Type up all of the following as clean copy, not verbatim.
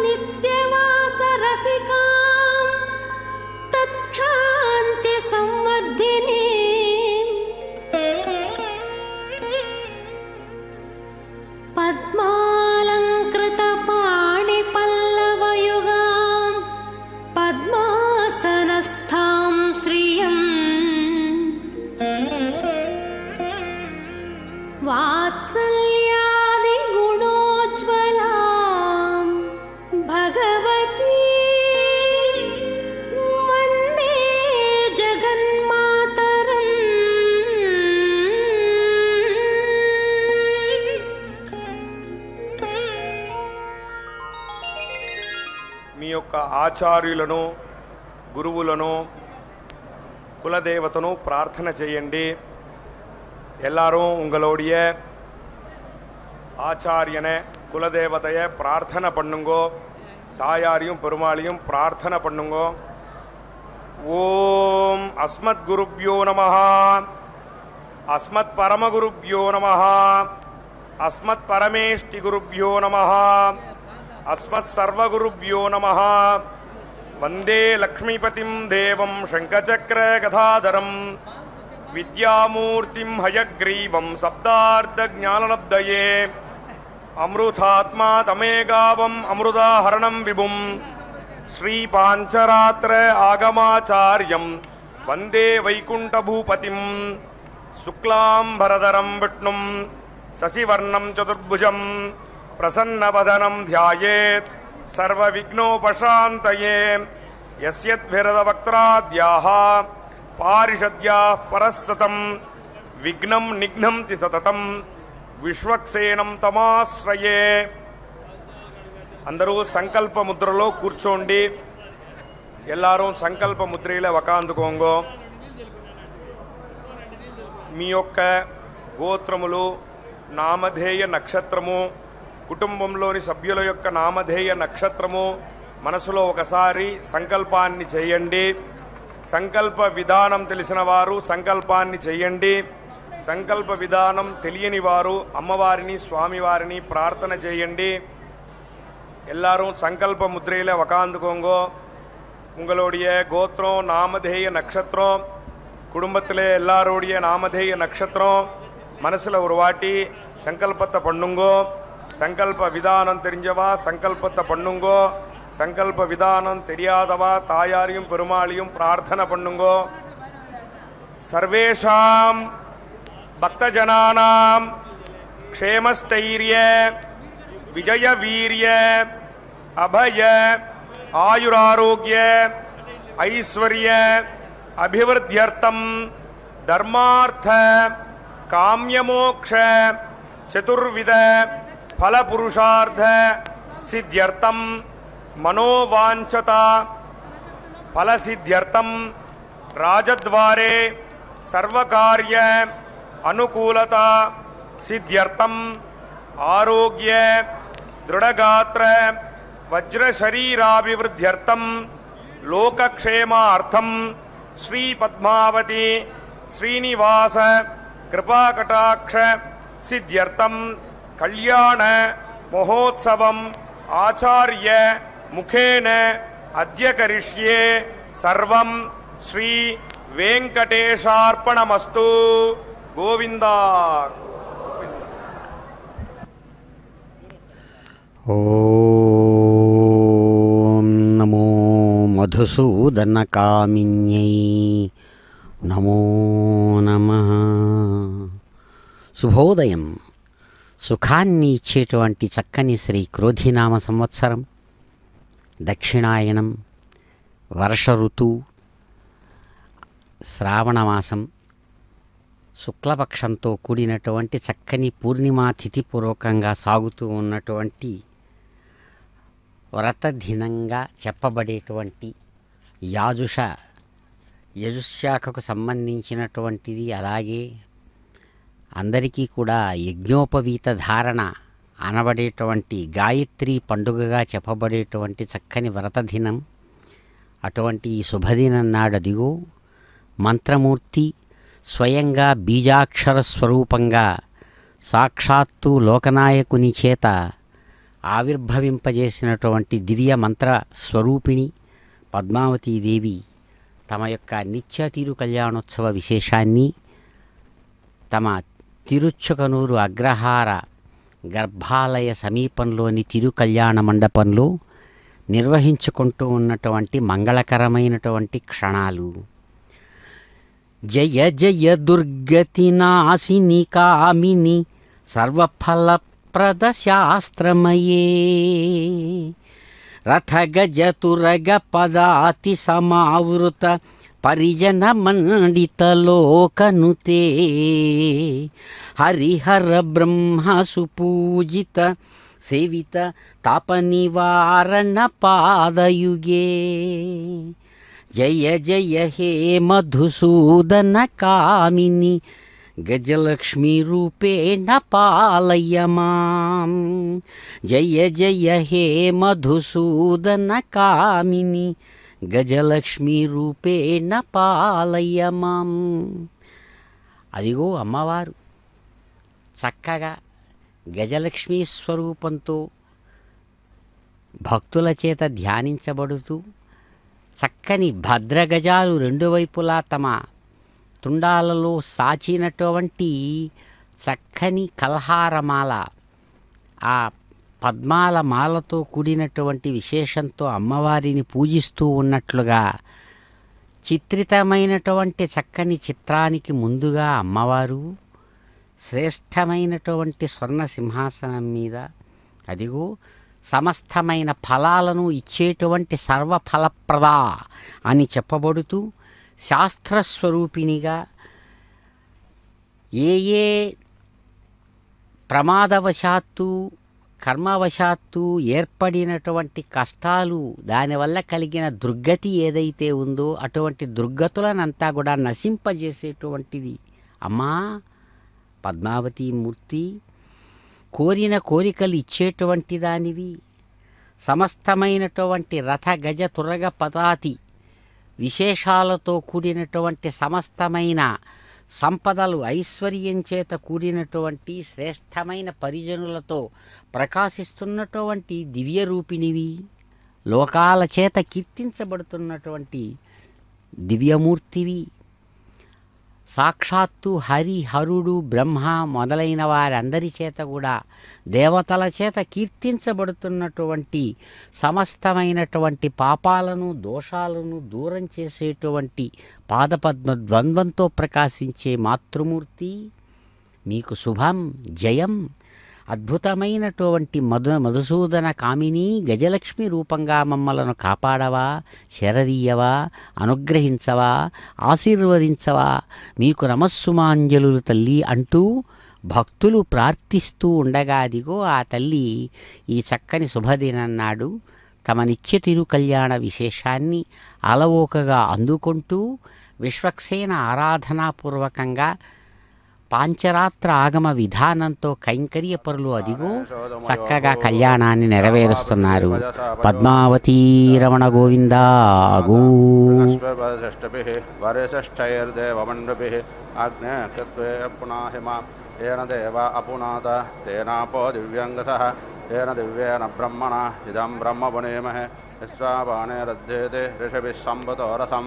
నిత్యవాస రసికాం తత్క్షాంతి సంవర్ధిని పద్మాలంకృత పాణి పల్లవయుగాం పద్మాసనస్థాం శ్రియం వాత్సల్యాది గుణోజ్వలాం భగవతి వందే జగన్మాతరం. మీ యొక్క ఆచార్యులను, గురువులను, కులదేవతను ప్రార్థన చేయండి. எல்லாரும் உங்களுடைய ஆச்சாரியனை, குலதேவதையை பிரார்த்தனை பண்ணுங்கோ. தாயாரையும் பெருமாளையும் பிரார்த்தனை பண்ணுங்கோ. ஓம் அஸ்மத் குருப்யோ நமஹ, அஸ்மத் பரமகுருப்யோ நமஹ, அஸ்மத் பரமேஷ்டி குருப்யோ நமஹ, அஸ்மத் சர்வகுருப்யோ நமஹ. வந்தே லக்ஷ்மீபதிம் தேவம் சங்கசக்கர கதாதரம் విద్యామూర్తిం హయగ్రీవం శబ్దార్థజ్ఞానలబ్ధయే అమృతాత్మా తమేగావం అమృతాహరణం విభుం శ్రీపాంచరాత్ర ఆగమాచార్యం వందే వైకుంఠభూపతిం. శుక్లాంబరధరం విష్ణుం శశివర్ణం చతుర్భుజం ప్రసన్నవదనం ధ్యాయేత్ సర్వవిఘ్నోపశాంతయే. యస్యద్భిరదవక్త్రాద్యాః పారిషద్యాః పరస్సతం విఘ్నం నిఘ్నంతి సతతం విశ్వక్సేనం తమాశ్రయే. అందరూ సంకల్ప ముద్రలో కూర్చోండి. எல்லாரும் సంకల్ప ముద్రలో వకాందుకోంగో. మీ యొక్క గోత్రములు, నామధేయ నక్షత్రము, కుటుంబంలోని సభ్యుల యొక్క నామధేయ నక్షత్రము మనసులో ఒకసారి సంకల్పాన్ని చేయండి. సంకల్ప విధానం తెలిసిన వారు సంకల్పాన్ని చేయండి. సంకల్ప విధానం తెలియని వారు అమ్మవారిని, స్వామివారిని ప్రార్థన చేయండి. எல்லாரும் సంకల్ప ముద్రలో వకాందుకోంగో. உங்களுடைய கோத்திரம், நாமதேய நட்சத்திரம், குடும்பத்தில் எல்லாரோடைய நாமதேய நட்சத்திரம் மனசில் ஒரு வாட்டி சங்கல்பத்தை பண்ணுங்கோ. சங்கல்ப விதானம் தெரிஞ்சவா சங்கல்பத்தை பண்ணுங்கோ. சங்கல்ப விதானம் தெரியாதவா தாயாரையும் பெருமாளையும் பிரார்த்தனை பண்ணுங்கோ. சர்வேஷாம் பக்தஜனானாம் க்ஷேமஸ்தைரிய விஜய வீரிய அபய ஆயுராரோக்கிய ஐஸ்வர்ய அபிவிருத்தியர்த்தம் தர்மார்த்த காம்யமோக்ஷ சதுர்வித ஃபலபுருஷார்த்த சித்தியர்த்தம் మనోవాంఛతా ఫలసిద్ధ్యర్థం రాజద్వారే సర్వకార్య అనుకూలత సిద్ధ్యర్థం ఆరోగ్య దృఢగాత్ర వజ్రశరీరాభివృద్ధ్యర్థం లోకక్షేమార్థం శ్రీ పద్మావతి శ్రీనివాస కృపాకటాక్ష సిద్ధ్యర్థం కళ్యాణ మహోత్సవం ఆచార్య ముఖేన అద్య కరిష్యే. సర్వం శ్రీ వెంకటేశార్పణమస్తు. గోవిందా. ఓం నమో మధుసూదనకామిన్యై నమో నమః. శుభోదయం. సుఖాన్ని ఇచ్చేటువంటి చక్కని శ్రీ క్రోధినామ సంవత్సరం, దక్షిణాయనం, వర్ష ఋతువు, శ్రావణమాసం, శుక్లపక్షంతో కూడినటువంటి చక్కని పూర్ణిమా తిథిపూర్వకంగా సాగుతూ ఉన్నటువంటి వ్రతదినంగా చెప్పబడేటువంటి యజుశాఖకు సంబంధించినటువంటిది. అలాగే అందరికీ కూడా యజ్ఞోపవీత ధారణ అనబడేటువంటి గాయత్రి పండుగగా చెప్పబడేటువంటి చక్కని వ్రతదినం. అటువంటి ఈ శుభదినం నాడదిగో మంత్రమూర్తి స్వయంగా బీజాక్షర స్వరూపంగా సాక్షాత్తు లోకనాయకుని చేత ఆవిర్భవింపజేసినటువంటి దివ్య మంత్ర స్వరూపిణి పద్మావతీదేవి తమ యొక్క నిత్య తిరు కళ్యాణోత్సవ విశేషాన్ని తమ తిరుచుకనూరు అగ్రహార గర్భాలయ సమీపంలోని తిరు కళ్యాణ మండపంలో నిర్వహించుకుంటూ ఉన్నటువంటి మంగళకరమైనటువంటి క్షణాలు. జయ జయ దుర్గతి నాశిని కామిని సర్వఫలప్రద శాస్త్రమయే రథ గజ తురగ పదాతి సమావృత పరిజన మండిత లోకనుతే హరిహర బ్రహ్మ సుపూజిత సేవిత తాపనివారణ పాదయుగే జయ జయ హే మధుసూదన కామిని గజలక్ష్మీ రూపేణ పాలయ మాం జయ జయ హే మధుసూదన కామిని గజలక్ష్మీ రూపేణ పాలయ మాం. అదిగో అమ్మవారు చక్కగా గజలక్ష్మీ స్వరూపంతో భక్తుల చేత ధ్యానించబడుతూ చక్కని భద్రగజాలు రెండు వైపులా తమ తుండాలలో సాచినటువంటి చక్కని కల్హారమాల, ఆ పద్మాల మాలతో కూడినటువంటి విశేషంతో అమ్మవారిని పూజిస్తూ ఉన్నట్లుగా చిత్రితమైనటువంటి చక్కని చిత్రానికి ముందుగా అమ్మవారు శ్రేష్టమైనటువంటి స్వర్ణ సింహాసనం మీద అదిగో సమస్తమైన ఫలాలను ఇచ్చేటువంటి సర్వఫలప్రద అని చెప్పబడుతూ శాస్త్రస్వరూపిణిగా ఏ ఏ ప్రమాదవశాత్తు కర్మవశాత్తు ఏర్పడినటువంటి కష్టాలు దానివల్ల కలిగిన దుర్గతి ఏదైతే ఉందో అటువంటి దుర్గతులనంతా కూడా నశింపజేసేటువంటిది అమ్మా పద్మావతీ మూర్తి. కోరిన కోరికలు ఇచ్చేటువంటి దానివి, సమస్తమైనటువంటి రథ గజ తురగ పదాతి విశేషాలతో కూడినటువంటి సమస్తమైన సంపదలు ఐశ్వర్యం చేత కూడినటువంటి శ్రేష్టమైన పరిజనులతో ప్రకాశిస్తున్నటువంటి దివ్యరూపిణివి, లోకాల చేత కీర్తించబడుతున్నటువంటి దివ్యమూర్తివి. సాక్షాత్తు హరి హరుడు బ్రహ్మ మొదలైన వారందరి చేత కూడా దేవతల చేత కీర్తించబడుతున్నటువంటి సమస్తమైనటువంటి పాపాలను దోషాలను దూరం చేసేటువంటి పాదపద్మ ద్వంద్వంతో ప్రకాశించే మాతృమూర్తి మీకు శుభం జయం. అద్భుతమైనటువంటి మధుసూదన కామిని గజలక్ష్మి రూపంగా మమ్మలను కాపాడవా, శరదీయవా, అనుగ్రహించవా, ఆశీర్వదించవా, మీకు నమస్సుమాంజలు తల్లి అంటూ భక్తులు ప్రార్థిస్తూ ఉండగా అదిగో ఆ తల్లి ఈ చక్కని శుభదినన్నాడు తమ నిత్య తిరు కళ్యాణ విశేషాన్ని అలవోకగా అందుకుంటూ విశ్వక్సేన ఆరాధనాపూర్వకంగా పాంచరాత్ర ఆగమ విధానంతో కైంకర్యపరులు అదిగో చక్కగా కళ్యాణాన్ని నెరవేరుస్తున్నారు. పద్మావతీ రమణ గోవిందా గో. అపునాద తేనాపో దివ్యంగస తేన దివ్యేన బ్రహ్మణ ఇదం బ్రహ్మ పునేమహే విశ్వాపానే రధ్యేతే ఋషభిः సంవతోరసం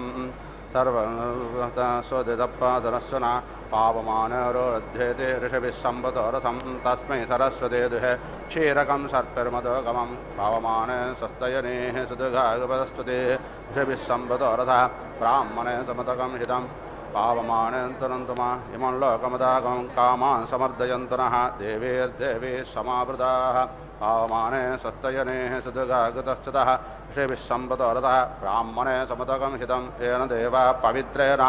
సర్వస్వదిదపాదనస్సున పావమానో రధ్యేతే ఋషభిः సంవతోరసం తస్మై సరస్వతే దుహే క్షీరకం సర్పిర్మదోగమం పావమానే స్వస్తయనే సుదుఘాగపదస్తుతే ఋషభిः సంవతోరథ బ్రాహ్మణే సమతకం హితం పావమానంతరంతుమా ఇమం లోకమదాగమం కామాన్ సమర్దయంతునః దేవైర్దేవీ సమావృతాః పావమానే స్వస్తయనే సుదుఘాగతశ్చతః ఋషభిः సంవతోరథः బ్రాహ్మణే సమతకం హితం ఏన దేవా పవిత్రేణ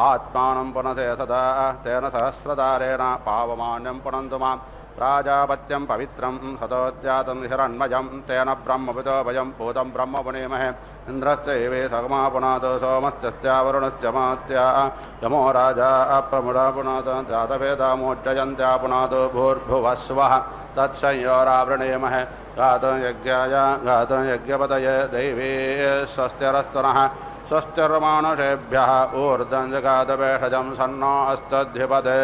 ఆత్మానం పునతే సదా తేన సహస్రధారేణ పావమాన్యం పునంతు మాం ప్రాజాపత్యం పవిత్రం సతోద్యాతం హిరణ్మయం తేన బ్రహ్మపితో భయం భూతం బ్రహ్మ పునేమహే ఇంద్రశ్చైవే సగమా పునాదో సోమశ్చస్యావరుణశ్చమాత్యా యమో రాజా ప్రముడా పునాద జాతవేదామోజ్జయంత్యా పునాదో భూర్భువస్వః తత్సంయోరావృణేమహే గాతం యజ్ఞాయ గాతం యజ్ఞపతయే దైవీ స్వస్తిరస్తునః స్వస్తిర్మానుషేభ్యः ఊర్ధ్వం జగాదభేషజం సన్నో అస్తద్ధిపదే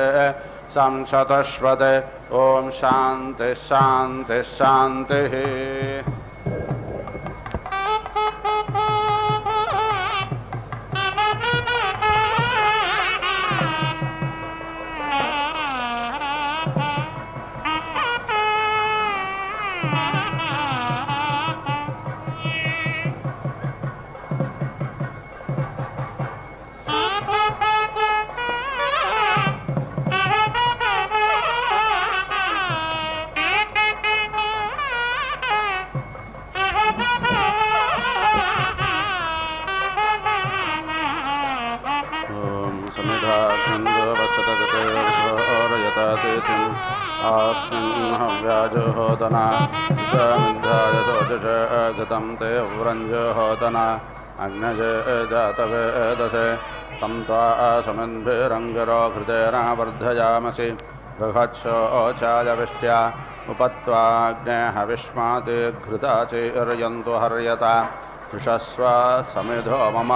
संशतश्वते ॐ शान्ति शान्ति शान्तिः व्याजहोदना गतं ते व्रञ्जहोदना अग्नज जातवेदसे तं त्वा समिन्भिरङ्गिरो घृतेन वर्धयामसि बृहत्सोचायविष्ट्या उपत्वाग्ने हविष्माति घृताचिर्यन्तु हर्यता ऋषस्व समिधो मम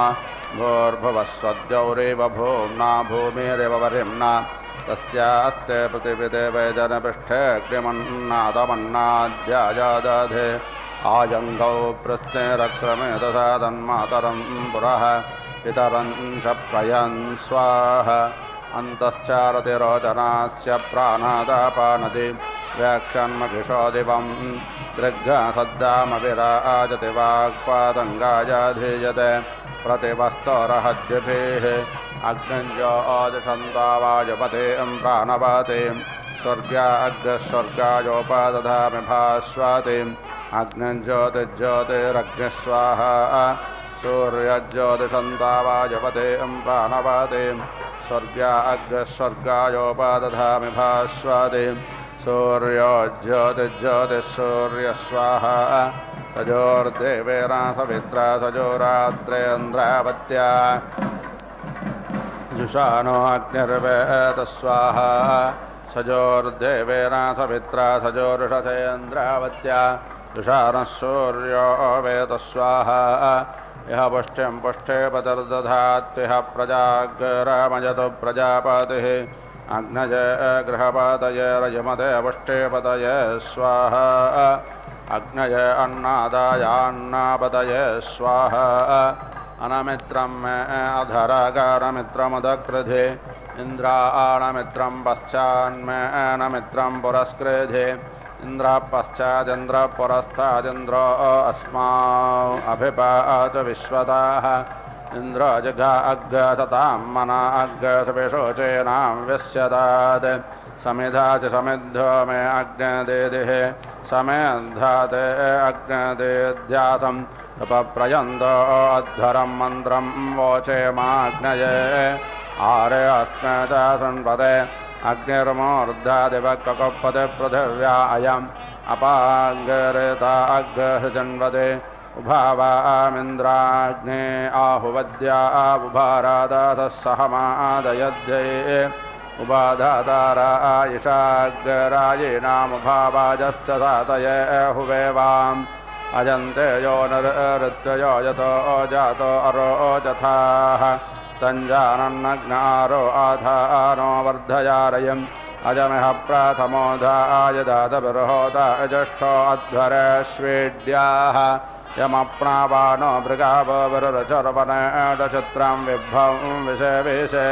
भूर्भुवस्वद्यौरेव भूम्ना भूमिरेव वरिम्ना तस्यास्ते पृथिवीते वैजनपिष्ठे अग्निमन्नादमन्नाद्याजादधे आजङ्गौ पृष्ठे रक्रमे दशा तन्मातरं पुरः पितरं च प्रयन् स्वाहा अन्तश्चारतिरोचनास्य प्राणादापानति व्याख्यान्मखिषो दिवं दृग्घसद्दामविराजति वाक्पादङ्गायाधीयते प्रतिवस्तोरहद्युभिः अग्निञ्जोदिशन्तावायुपते प्राणवते स्वर्गाग्स्वर्गायोपदधामि भास्वते अग्निञ्ज्योतिज्योतिरग्निस्वाहा सूर्यज्योतिषन्तावायुपते प्राणवते स्वर्गाग्स्वर्गायोपदधामि भास्वते सूर्यो ज्योतिज्योतिःसूर्यस्वाहा तजोर्देवेन सवित्रा सजोरात्रेन्द्रावत्या जुषानो अग्निर्वेदस्वाहा सजोर्देवेन सवित्रा सजोरुषसेन्द्रावत्या जुषानः सूर्यो वेदस्वाहा इह पुष्टिं पुष्टे पतिर्दधात्विह प्रजाग्रमयतु प्रजापतिः अग्नज गृहपतये रजमते पुष्टिपतये स्वाहा अग्नय अन्नादायान्नापतये स्वाहा अनमित्रं मे अधरागारमित्रमुदकृधे इन्द्राणमित्रं पश्चान्मे अनमित्रं पुरस्कृधे इन्द्रः पश्चादिन्द्रः पुरस्तादिन्द्रो अस्मान् अभिपात विश्वताः इन्द्रो जगा अग्गततां मना अग्गसपिशोचेनां व्यस्यतात् समिधा च समिद्धो मे अग्नदेदिः समेधाते अग्नदेध्यासम् उपप्रयन्तो अध्वरं मन्त्रं वोचेमाग्नये आरे अस्मद सन्पदे अग्निर्मूर्धादिवक्ककुप्पते पृथिव्या अयम् अपाङ्गरिता अग्रहृजन्वदे उभावामिन्द्राग्ने आहुवद्या उभारादातः सहमादयद्यै उपाधातारा आयुषाग्रायीणामुभावाजश्च सातये हुवेवाम् अजन्ते यो नृत्ययो यतो जातो अरोचथाः तञ्जानन्नग्नारो आधानो वर्धयारयम् अजमिह प्रथमोधाय दातभिर्होता ज्येष्ठो अध्वरेष्वेड्याः यमप्रावाणो मृगावरुरचर्वणचित्रं विभवं विषेविषे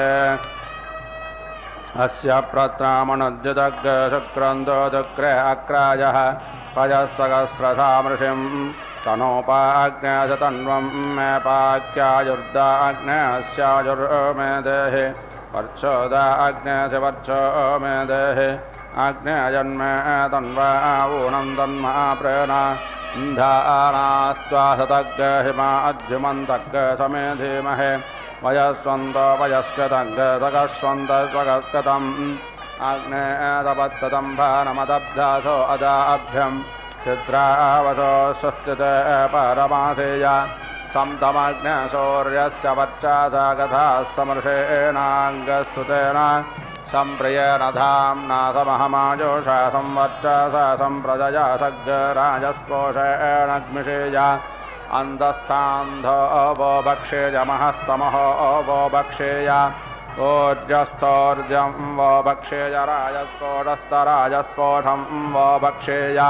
अस्य प्रत्रामणुद्युदग् शुक्रन्दो दुक्रे अक्रायः पयःसहस्रसामृषिं तनोपाग्नेशतन्वं मे पाक्यायुर्दाग्नेस्यायुर्मे देहि वर्चोदाग्नेशि वर्चो मे देहि आग्नेयन्मे तन्वा ऊनं तन्मा प्रेणा इन्धानास्त्वासतग् हिमा अद्युमन्तग् समे धीमहे वयस्वन्तो वयस्कृतग् सकस्वन्तस्वगस्कृतम् आग्नेयतपत्ततं भानमदब्धासो अदाभ्यं चित्रावसो सुस्थिते परमासेय समतमग्नसूर्यस्य वर्चासा गताः समर्षेणाङ्गस्तुतेन सम्प्रियेण धाम्ना समहमाजोषा संवर्चसा सम्प्रजया सग्राजस्पोषेणग्मिषेय अन्तस्थान्धो वो भक्षेय महस्तमहो वो भक्षेय ऊर्जस्थोर्जं वो भक्षेय राजस्पोषस्तराजस्पोषं वो भक्षेय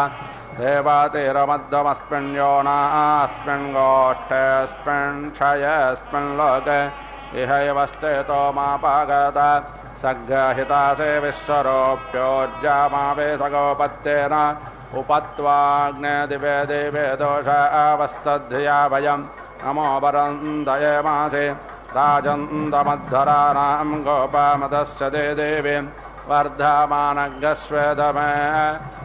देवातिरमध्यमस्मिन् योनास्मिन् गोष्ठेऽस्मिन् क्षयेऽस्मिन् लोके इहैव स्थितो मापागत सग्रहितासे विश्वरूप्योर्जामावेशगोपत्येन उपत्वाग्ने दिवे दिवे दोषावस्तद्धिया वयं नमो वरन्दये मासे राजन्दमध्वराणां गोपामदस्य ते देवीं वर्धमानगस्वेदमे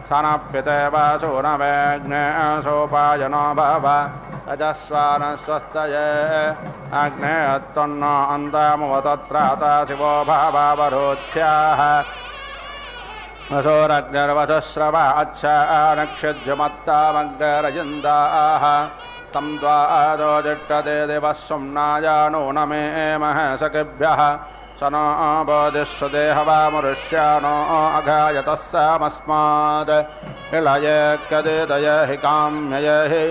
सनप्यते वासूनवेग्ने सोपायनो भव रजस्वानस्वस्तये अग्ने त्वन्नो अन्तामुवतत्राता शिवो भावावरोध्याः वसोरग्निर्वसुश्रवा अच्छानक्षिद्युमत्तामग्ररजिन्दाः तं द्वादो जिष्टते दिवः सुम्नायानो न मे महसकिभ्यः स नो बोधिश्रुदेहवामुरुष्यानो अघायतः सामस्मात् इलये कदिदय हि काम्यय हि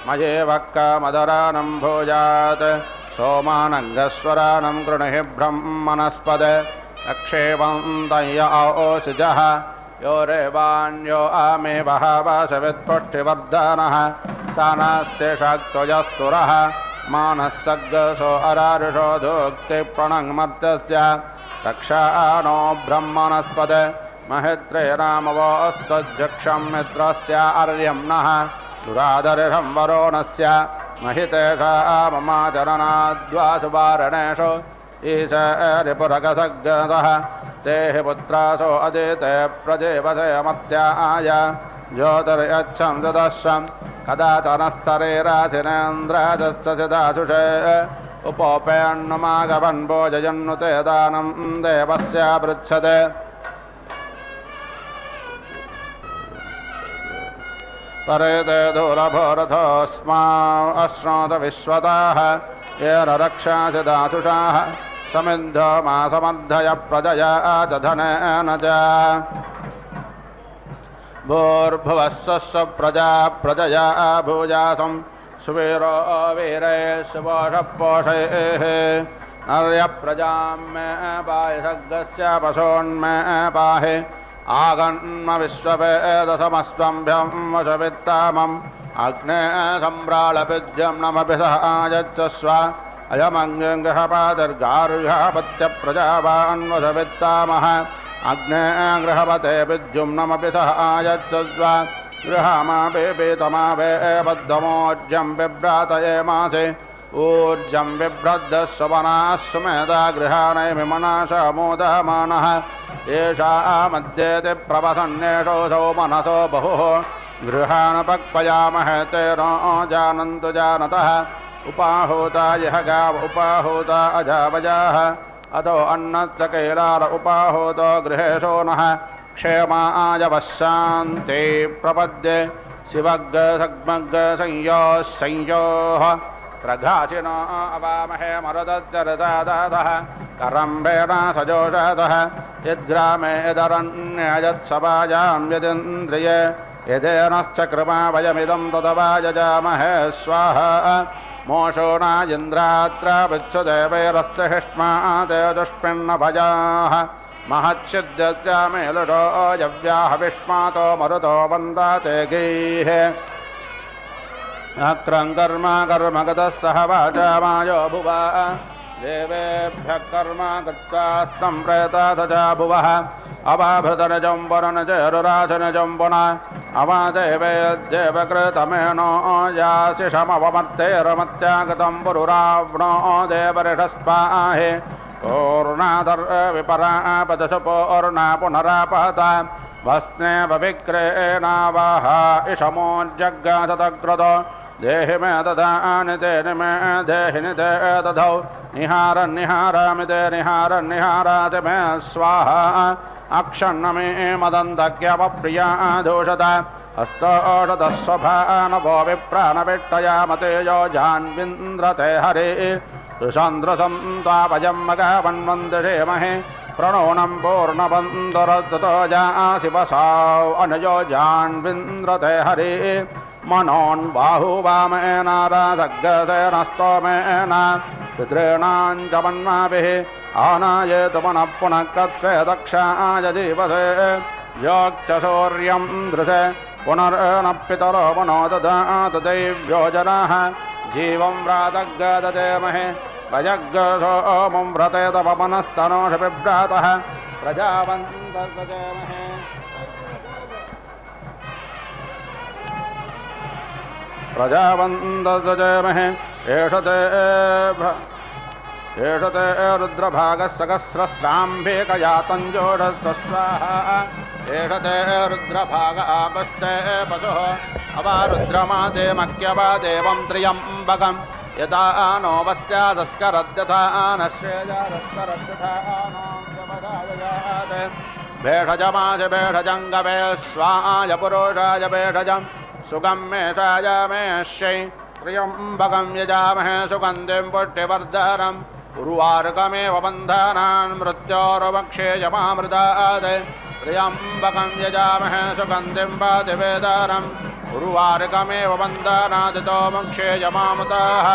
मयेवक्कामदरानं भूयात् सोमानङ्गस्वरानं गृणहि ब्रह्मणस्पद अक्षेपन्तय ओसिजः यो रेवान्यो आमे बहवसवित्पुष्टिवर्धनः सानस्य शक्त्वजस्तुरः मानस्सग्गसो अरारुषो धोक्तिप्रणङ्मर्त्यस्य रक्षानो ब्रह्मणस्पद महित्रे नामवोस्तज्जक्षं मित्रस्य अर्यं नः दुरादर्शं वरोणस्य महितेषा ममाचरणाद्वासुवारणेषु ईश रिपुरगसग्गसः तेहि पुत्रासो अदिते प्रजेवसे मत्याय ज्योतिर्यच्छं दुदश्रं कदाचनस्तरेराशिनेन्द्राजस्य सिदाशुषे उपोपेन्नुमागवन् भोजयन्नुते दानं देवस्य पृच्छते परेते दूरभोरथोऽस्मा अश्नोत विश्वताः येन रक्षासि दाशुषाः समिद्धो मा समर्धय प्रजया दधनेन च भूर्भुवस्सु प्रजा प्रजया भूजासं सुवीरो वीरे सुपोषपोषैः नर्यप्रजां मे पाहि सग्गस्य पशून्मे पाहि आगन्म विश्ववेदसमस्त्वम्भ्यं वशवित्तामम् अग्ने सम्राळपिज्यं नमपि सह आयच्छस्व अयमङ्गृहपादर्गार्घपत्यप्रजावान् वशवित्तामः अग्ने गृहपते विद्युम्नमपि सह आयच्छस्व गृहमापि पीतमापे बद्धमोज्यं बिभ्रातये मासि ऊर्जं बिभ्रद्दस्वपनाः सुमेधा गृहाणैमिमनाशमोदमानः येषा मध्येति प्रवसन्नेषो सौ मनसो बहुः गृहानुपक्वयामहे तेनो जानन्तु जानतः उपाहूता यह गाव उपाहूता अजावजाः अतो अन्नस्य कैलाल उपाहूतो गृहेशो नः क्षेमायवशान्ति प्रपद्ये शिवग्गसग्मग्गसंयोः संयोः प्रघासिनो अवामहे मरुदज्जरदादातः करम्भेन सजोषतः यद्ग्रामे यदरण्ययत्सभायां यदिन्द्रिये यदेनश्च कृपा वयमिदं तदवायजामहे स्वाहा मोषो न इन्द्रात्र विच्छुदेवैरस्तहिष्मा ते दुष्पिन्न भजाः महच्छिद्यस्य मेलुषो यव्याः विष्मातो मरुतो वन्दाते गीः अक्रं कर्म कर्मगतः सह वाचा मायो भुवा देवेभ्यः कर्म कृत्वा तं प्रेताथ च भुवः अवाभृतनिजं वरुणजरुराजनिजं पुन अवादेवेद्देवकृतमेनो याशिषमवमर्तेरमत्यागतं पुरुरावणो देवऋषस्पाहि पूर्णादर्विपरापदशपोर्णा पुनरापहता भस्ने विक्रेणावह इषमोज्जग्गतकृतो देहि मे ददानि तेन मे देहि निते दधौ निहारन्निहारामि ते निहारन्निहाराति मे स्वाहा अक्षन्न मे मदन्तज्ञवप्रिया दोषत हस्तोषतस्वभानवो विप्राणविट्टयामते यो जान्विन्द्रते हरे तुषन्द्रसन्त्वापयं मघवन्वन्दषेमहे प्रणोनं पूर्णबन्धुरतो जासि वसाव अनयो जान्विन्द्रते हरे मनोन्बाहुवामेन राजग्गतेन स्तोमेन पितॄणां च मन्माभिः आनायेतु पुनः पुनः कत्वे दक्षाय जीवसे योक्षसूर्यं दृशे पुनर्न पितरो पुनो ददातु दैव्यो जनाः जीवं व्रातग्गददेमहे भजग्गसोमं व्रते तपमनस्तनोष बिभ्रातः प्रजावन्तसजेमहे प्रजावन्तसजेमहे एषते रुद्रभागः सहस्रस्राम्भिकया तञ्जोषस्वाहा एषते रुद्रभाग आकुष्टे पशुः अवारुद्रमादे मक्यवादेवं त्र्यम्बकं यथा नो वस्यादस्करद्यथा नश्रेयादस्करद्यथा नो व्यवधादयात् भेषजमाज भेषजङ्गवे स्वाय पुरुषाय भेषजं सुगम्येषाय मेष्यै त्र्यम्बकं यजामहे सुगन्धिं पुष्टिवर्धनम् उर्वारुकमेव बन्धनान् मृत्योर्वक्षेयमामृतात् त्र्यम्बकं यजामहे सुगन्धिं पातिवेदारम् उर्वारुकमेव बन्धनादितो मोक्षेयमामृताः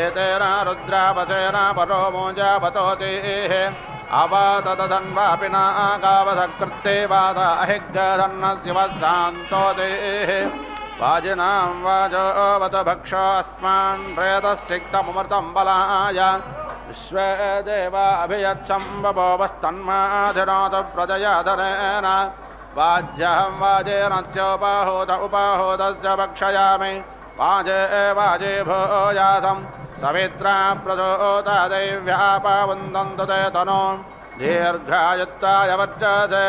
एतेन रुद्रापसेन परो मोजापतोतिः अवाततधन्वापि नागावधकृत्ते वादाहिग्गधन्नशिवशान्तोतिः वाजिनां वाजोऽवत भक्षोऽस्मान् प्रेतसिक्तमृतं बलाय विश्वे देवा अभियच्छं बभोवस्तन्माधिनाथ प्रजयाधनेन वाज्यहं वाजेन चोपाहूत उपाहूतस्य भक्षयामि वाजे वाजे भूयासं सवित्रा प्रचोत दैव्या पावन्दन्तु ते तनो दीर्घायुत्ताय वर्चसे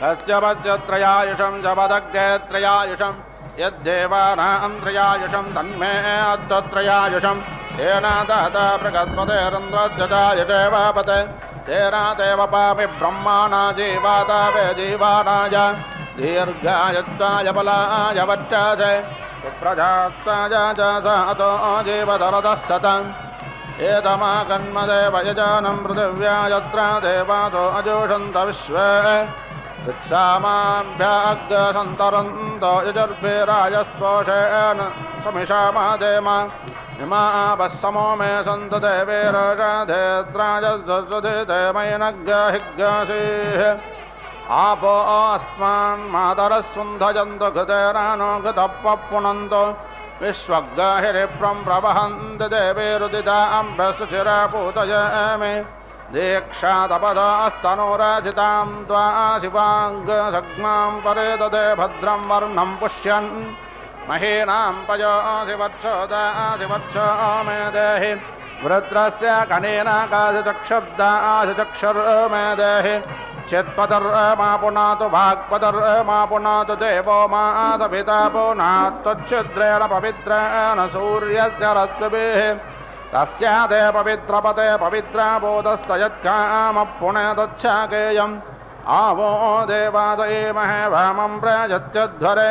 तस्य वज्रत्रयायुषं जपदग्रे त्रयायुषं यद्देवानां त्रयायुषं तन्मे अद्दत्रयायुषं येन दहत प्रगत्पतेरन्द्रजटायुषेवापते तेन देव पापि ब्रह्माणा जीवातावे जीवानाय दीर्घायुत्ताय बलाय वर्चसे सुप्रजात्ताय च सातो जीवधरतः सतम् एतमाकन्मदेव यजानं पृथिव्या यत्र देवासो अजोषन्त विश्वे ऋक्सामाभ्याग्सन्तरन्तो यजुर्भिराजस्पोषेण समिषामादेम इमापस्समो मे सन्तु देवेरजाधेत्राजस्वधिदेमैनग्हिग्गासीः आपो अस्मान् मातरस्वन्धयन्तु घृतेरानो घृतपः पुनन्तो विश्वग्गाहिरिप्रं प्रवहन्ति देवीरुदितां भ्रष्टचिरा पूतयामि दीक्षातपदास्तनुराजितां त्वा शिवाङ्गसग्नां परेदते भद्रं वर्णं पुष्यन् महीनां पयोऽसि वत्सोदासि वत्सो मे देहि वृत्रस्य कनेनाकाशचक्षुर्दासि चक्षुर्मे देहि चित्पदर्मा पुनातु भाग्पदर्मा पुनातु देवो मातपिता पुनात्तच्छिद्रेण पवित्रेण सूर्यस्य रश्मिभिः तस्या ते पवित्रपते पवित्रा बोधस्तयत्कामः पुणेदच्छाकेयम् आवो देवादयेमहे वामं प्रयच्छध्वरे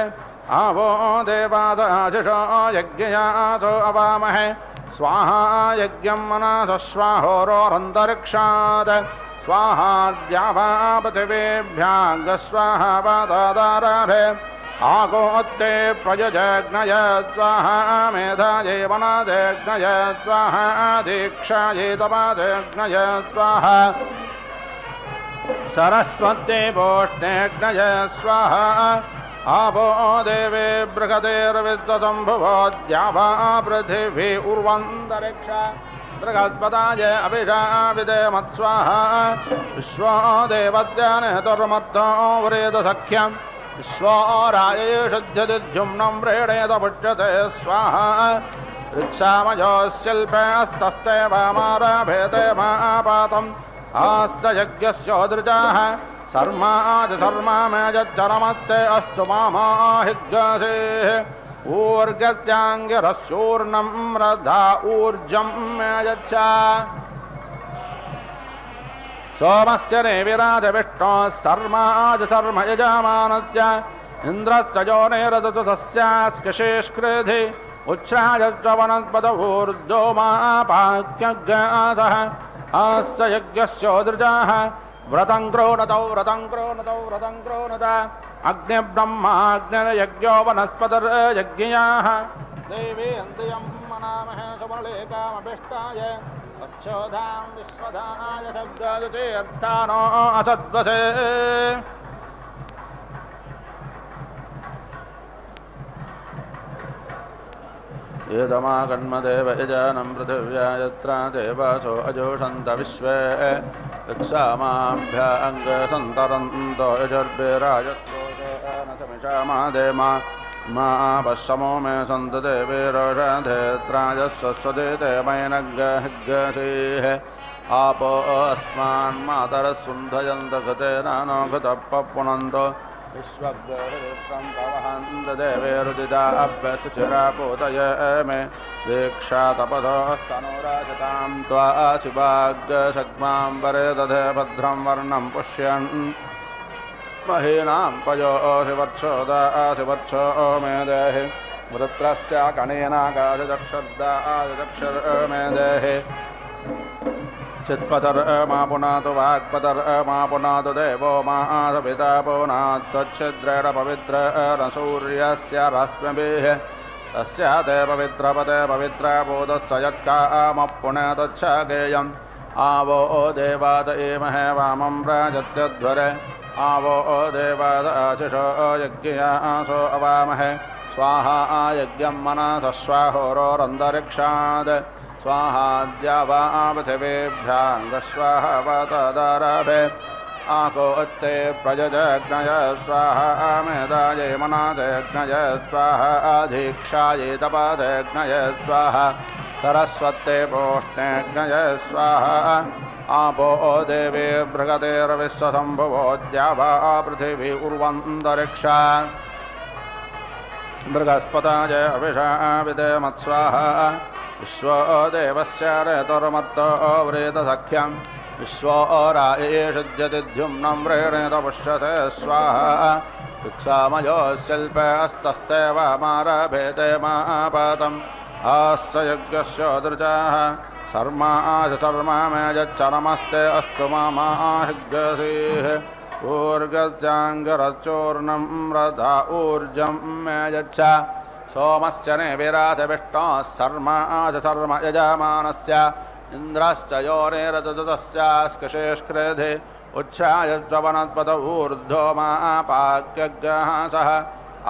आवो देवादाशिषो यज्ञयासो अवामहे स्वाहा यज्ञं मनसो स्वाहोरोरन्तरिक्षात् स्वाहाद्यावा पृथिवीभ्यां स्वाहा वादादारभे आगोत्ते प्रयुजग्नय स्वाहा मेधायै वनाजग्नय स्वाहा दीक्षायै तपाजग्नय स्वाहा सरस्वत्यै वोष्णेग्नय स्वाहा आपो देवे बृहदेर्विद्वसम्भुवोद्यावा पृथिवी उर्वन्तरिक्षा बृहस्पताय अभिषा विदेमत्स्वाहा विश्वो देवज्ञानेतुर्मद्धो व्रेदसख्यं विश्वोरायेषुध्यदिद्युम्नं व्रेणेत पुष्यते स्वाहा ऋक्षामयोस्यल्पेस्तस्ते वामारभेते मापातम् आस्तयज्ञस्योदृजाः सर्मा मे यज्जनमस्ते अस्तु मामाहिग्गसेः ऊर्गस्याङ्गिरस्यूर्णं रधा ऊर्जं मे यच्छ सोमस्य नेविराज विष्णोः सर्माज सर्म यजमानस्य इन्द्रश्च योनिरदतु तस्यास्कृशेष्कृधि उच्छ्रायश्च वनस्पतवूर्जोमापाक्यज्ञासः अस्य यज्ञस्योदृजाः व्रतं कृणतौ अग्निब्रह्माग्निर्यज्ञो वनस्पतिर्यज्ञियाः देवी अन्त्यं मनामहे सुमलेकामभिष्टाय तच्छोधां विश्वधाय शब्दतीर्थानो असद्वसे येदमाकन्मदेव यजानं पृथिव्या यत्रा देवासो अजोषन्त विश्वे यक्षामाभ्याङ्गसन्तरन्तो यजुर्भिराजस्रोषेण समिषामादेमा मा पश्यमो मे सन्तु देवीरोषधेत्राजस्वस्वदेते मैनग्गहिग्गसीः आपो अस्मान्मातरः सुन्धयन्त कृतेन नो कृतः पुनन्तो विश्वग्रहृत्रं प्रवहन्त देवेरुदिदाभ्यसुचिरापूतय मे दीक्षा तपसोस्तनुराजतां त्वा शिवाग्सग्मां वरे दधे भद्रं वर्णं पुष्यन् महीनां पयोऽसि वत्सोदासि मे देहि वृत्रस्य कणेनाकाशचक्षुर्दाशचक्षुर् मे देहि चित्पतर्मा पुनातु वाक्पतर्मा पुनातु देवो मासपिता पुनात् तच्छिद्रेण पवित्रेण सूर्यस्य रश्मिभिः तस्य ते पवित्रपते पवित्रभूतश्च यत्कामः तच्छगेयम् आवो देवात इमहे वामं प्राजत्यध्वरे आवो देवात आशिषो यज्ञयासो अवामहे स्वाहा यज्ञं मनसः स्वाहोरोरन्तरिक्षात् स्वाहाद्या वा पृथिवीभ्याङ्गस्वाहावतदारभे आकोत्ते प्रजजग्नय स्वाहा मेधायै मनाजग्नय स्वाहा अधीक्षायै तपदग्नय स्वाहा सरस्वत्ते पोष्णेग्नय स्वाहा आपो देवी बृहतेर्विश्वसम्भुवोद्या वा पृथिवी उर्वन्तरिक्षा बृहस्पताय अभिषाविदे मत्स्वाहा विश्वो देवस्य रेतुर्मत्तो व्रेतसख्यं विश्वो रायेषुज्यति द्युम्नं व्रेणेत पुष्यते स्वाहा भिक्षामयो शिल्पे अस्तस्ते वामारभेते मापातम् आस्य यज्ञस्य दृचाः शर्मा शर्मा मे यच्चरमस्ते अस्तु मामाहिग्गसीः ऊर्गजाङ्गरचूर्णं रथा ऊर्जं मे यच्छ सोमस्य नेविराज विष्णोः शर्मा शर्म यजमानस्य इन्द्रश्च योनिरदुतस्यास्कृशेष्कृधि उच्छायज्वनत्पद ऊर्ध्वो मापाक्यग्रहसः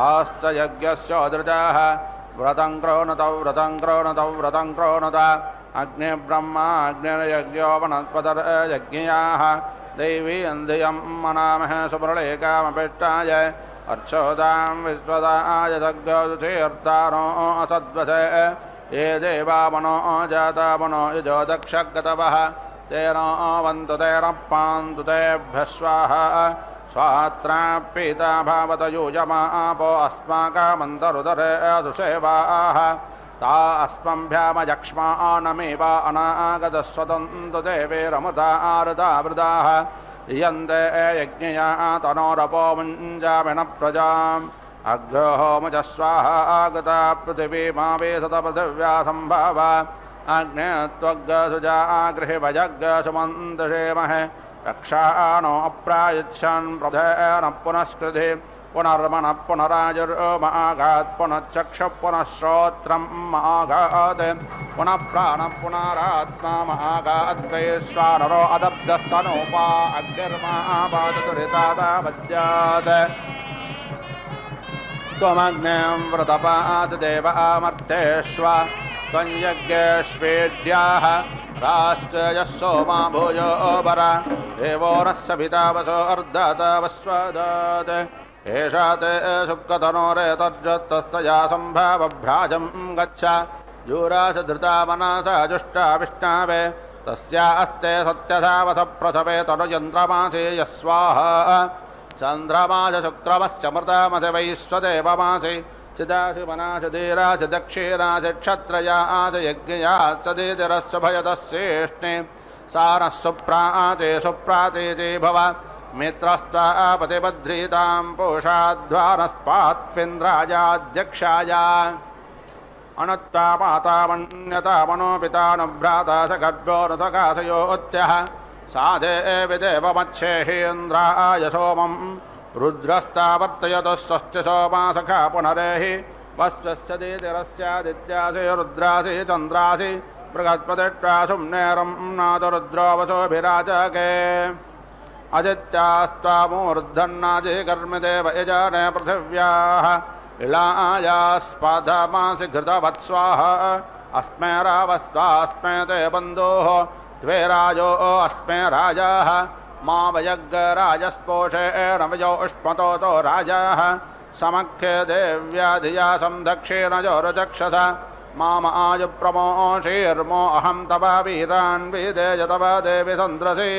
आस्य यज्ञस्य दृजाः व्रतं क्रोणतौ अग्निब्रह्मा अग्निर्यज्ञो वनत्पदर्यज्ञयाः दैवी अन्धियं मनामहे सुप्रलये कामपेष्टाय अर्चोदां विश्वदाय सद्गौतीर्थानो असद्वसे ये देवा मनो जाता मनो यजो दक्षगतवः तेन वन्तु तेन पान्तु तेभ्यः स्वाहा स्वात्रा पीता भावत यूयमापो अस्माकमन्तरुदरे दुसेवाः ता अस्मभ्यामजक्ष्मानमेव अनागतस्वतन्तु देवीरमुदा आरुदावृदाः यन्ते यज्ञया तनोरपो मुञ्जामिन प्रजाम् अग्रहोमुच स्वाहा आगता पृथिवी मावेशतपृथिव्या सम्भावा अग्ने त्वग्गसुजा गृहिभजग्गसुमन्तषेमहे रक्षाणो अप्रायुच्छन् प्रधेन पुनस्कृधि पुनर्मनः पुनराजुर्माघात् पुनश्चक्षुः पुनः श्रोत्रं माघात् पुनः प्राणः पुनरात्मा माघात् वैश्वानरो अदब्धस्तनोपा अग्निर्मापादुरितादावज्यात् त्वमग्नें व्रतपात् देव अमर्तेष्व त्वं यज्ञेष्वेद्याः राष्ट्रयः सोमा भूयो वर देवो नः सभिता वसो अर्धतवस्वदात् एषा ते सुक्ततनोरेतर्जत्तस्तया सम्भावभ्राजं गच्छ जूरास धृता मनसा जुष्टा विष्णावे तस्या अस्ते सत्यधावस प्रसवे तनुयन्द्रमासे यस्वाहा चन्द्रमास शुक्रमस्य मृतमसि वैश्वदेवमासि चिदासि मनासि धीरासि दक्षिणासि क्षत्रयासि यज्ञयासि दीतिरस्य भयदस्येष्णे सारः सुप्राते सुप्रातेति भव मित्रस्त्वापतिबध्रीतां पोषाध्वानस्पात्विन्द्रायाध्यक्षाय अनत्ता माता मन्यता मनो पिता न भ्राता सखड्गो न सकाशयोत्यः साधे विदेवमच्छेहीन्द्राय सोमं रुद्रस्तावर्तयतः स्वस्ति सोमा सखा पुनरेहि वस्वस्य दीतिरस्यादित्यासि रुद्रासि चन्द्रासि बृहस्पतिष्वा सुम्नेरं नादरुद्रोवसोभिराजके अदित्यास्त्वामूर्धन्नाजे कर्मदेव यजाने पृथिव्याः इलायास्पदमासि घृतवत्स्वाः अस्मे रावस्त्वास्मे ते बन्धोः द्वे राजो अस्मे राजाः मा वयग्राजस्पोषेण वयोष्मतो राजाः समख्ये देव्या धिया संदक्षेण जोरुचक्षस माम आयुप्रमोषीर्मो अहं तव वीरान् विदेय तव देवि सन्द्रसि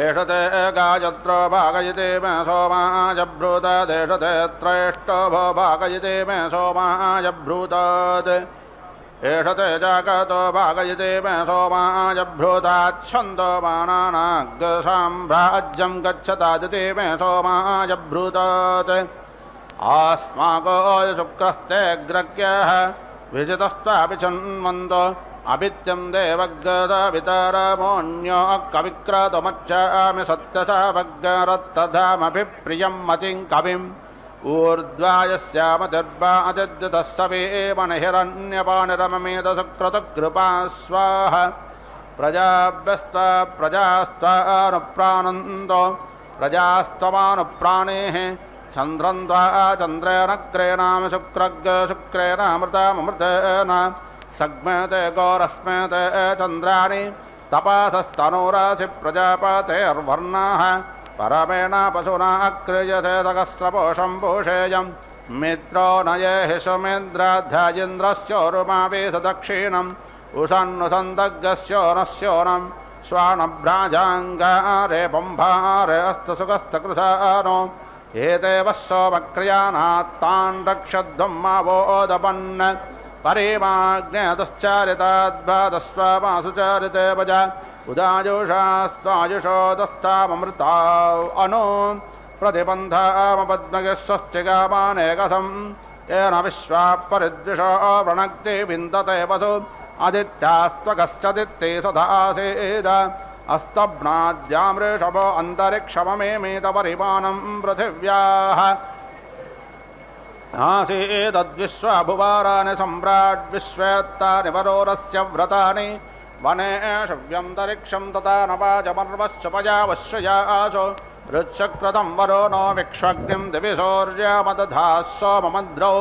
एष ते गायत्रो भागयति मे सोमाजभ्रूत देश ते त्रयष्टो भो भागयति मे सोमाजभ्रूतात् एष ते जागतो भागयति मे सोमाजभ्रूताच्छन्दो मानानाग्साम्राज्यं गच्छतादिति मे सोमाजभ्रूतात् आस्माको शुक्रस्तेऽग्रक्यः विजितस्त्वाभिचन्वन्तो अभित्यं देवग्गदवितरमोऽन्यो कविक्रतुमच्चामि सत्यसावग्गरत्तधामभिप्रियं मतिं कविम् ऊर्ध्वायस्यामतिर्वा अतिद्युतः सवेमनहिरण्यपाणिरममेद सुक्रतुकृपा स्वाहा प्रजाभ्यस्त्वा प्रजास्त्वानुप्राणन्तो प्रजास्त्वमानुप्राणेः चन्द्रं त्वा चन्द्रेणग्रेणामि शुक्रेणामृतामृतेन सग्मेते गौरस्मेते चन्द्राणि तपासस्तनूरासि प्रजापतेर्वर्णाः परमेण पशुना क्रियते सहस्रपोषं पोषेयं मित्रो नये हिषुमेन्द्राध्यायेन्द्रस्योरुमावेश दक्षिणम् उषन्नुसन्दग्गस्योनस्योनं श्वानभ्राजाङ्गारे पम्भारे अस्तसुगस्तकृशानो एते वस्सोमक्रियानात्तान् रक्षध्वं मावोदपन् परिमाग्नेतुश्चारिताद्भातस्वामासुचारिते भज उदायुषास्त्वायुषो दस्ताममृता अनु प्रतिबन्धामपद्मगे स्वस्तिगामानेकसं येन विश्वा परिद्विषो प्रणक्ति विन्दते वसु आदित्यास्त्वकश्चदित्ते सदासीद अस्तभ्नाद्यामृषभो अन्तरिक्षममेमीत परिमाणं पृथिव्याः आसीदद्विश्वभुवाराणि सम्राड्विश्वेत्तानि वरोरस्य व्रतानि वने शव्यन्तरिक्षं तथा नवाजमर्वश्चपयावश्रयासो ऋच्छक्रतं वरो नो विक्ष्वग्निं दिवि सौर्यमदधाः सोममद्रौ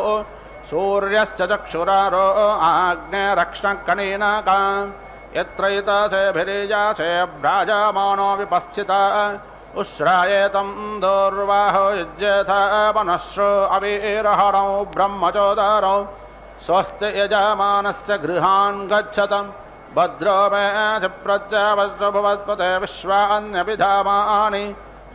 सूर्यस्य चक्षुरारो आग्नेयरक्षकणीनका यत्रैतसेभिरीजासे भ्राजमानो विपस्थिता उश्रायेतं दुर्वाहो युज्येथ मनश्रु अवीरहणौ ब्रह्मचोदरौ स्वस्ति यजमानस्य गृहान् गच्छतं भद्रो मे प्रजावस्तु भुवत्पते विश्वान्यभिधामानि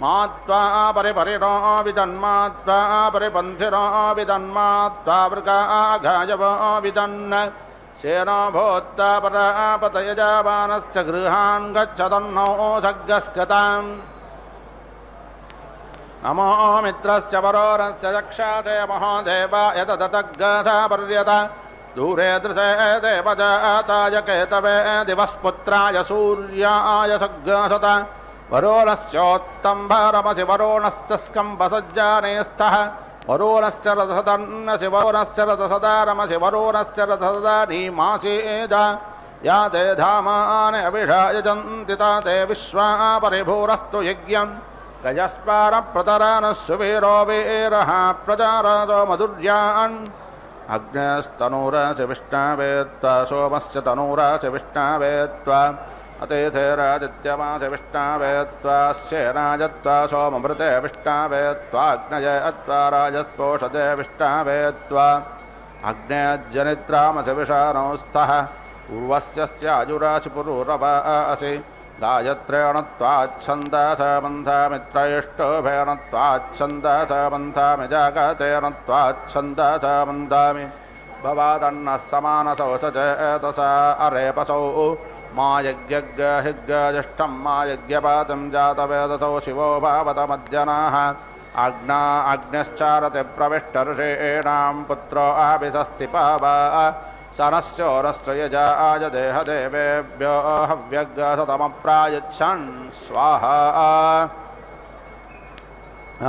मात्वा परिपरिणो विदन्मात्वा परिपन्थिनो विदन्मात्वा वृकाघायवो विदन् सेनो भूत्वा परापतयजमानस्य गृहान् गच्छतन्नो सग्गस्कताम् नमो मित्रस्य वरोरस्य चक्षासे महादेवाय तदतग्गसा पर्यत दूरे दृशे देवजाताय केतवे दिवस्पुत्राय सूर्याय सग्गसत वरुणस्योत्तम्भरमसि वरुणश्च स्कम्भसज्जाने स्तः वरुणश्च रथसदन्नसि वरुणश्च रथसदारमसि वरुणश्च रथसदानीमासीद या ते धामानि अभिषायजन्ति ता ते विश्वा परिभूरस्तु यज्ञम् गजस्पारप्रतरानः सुवीरो वीरः प्रजाराजो मधुर्यान् अग्नेस्तनूरासि विष्णावे त्वा सोमस्य तनूरासि विष्णावे त्वा अतिथेरादित्यमासि विष्णावे त्वा स्येनाजत्वा सोममृते विष्णावे त्वाग्नये त्वा राजस्पोषते विष्णावे त्वा अग्नेज्जनित्रामसि विषाणौ स्तः उर्वस्य आजुरासि पुरूरवासि गायत्रेण त्वाच्छन्दस बन्धामि त्रयष्टोभेन त्वाच्छन्दस बन्धामि जागतेन त्वाच्छन्दस बन्धामि भवादन्नः समानसौ सचेतसा अरेपसौ मा यज्ञज्ञहिज्ञज्येष्ठं मा यज्ञपातं जातवेदसौ शिवो भावतमज्जनाः आज्ञा अग्निश्चारति प्रविष्टऋषीणां पुत्रो आभिषस्तिपावा सनस्योरस्य यजाय देहदेवेभ्यो हव्यग्गसतमप्रायच्छन् स्वाहा